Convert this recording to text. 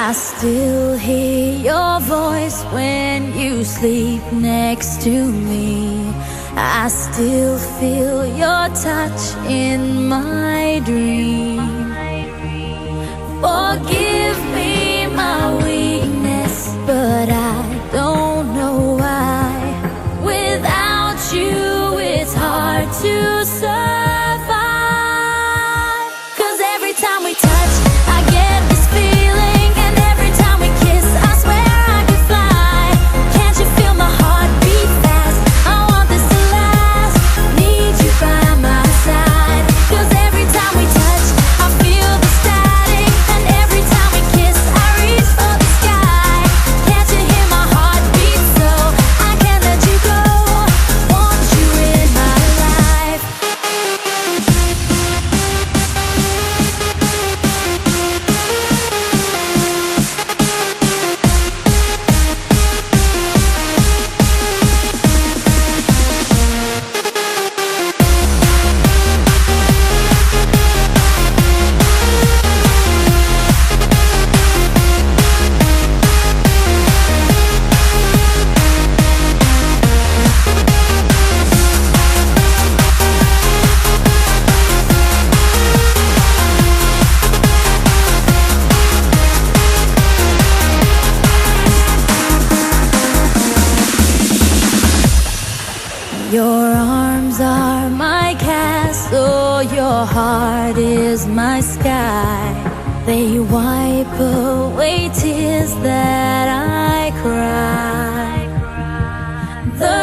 I still hear your voice when you sleep next to me. I still feel your touch in my dream. Forgive me my weakness, but I don't know why. Without you, it's hard to survive. 'Cause every time we touch, I get this feeling, and every time we kiss, I swear I could fly. Can't you feel my heart beat fast? I want this to last. Need you by my side. 'Cause every time we touch, I feel the static, and every time we kiss, I reach for the sky. Can't you hear my heart beat? So I can't let you go. Want you in my life. Your arms are my castle, your heart is my sky. They wipe away tears that I cry. The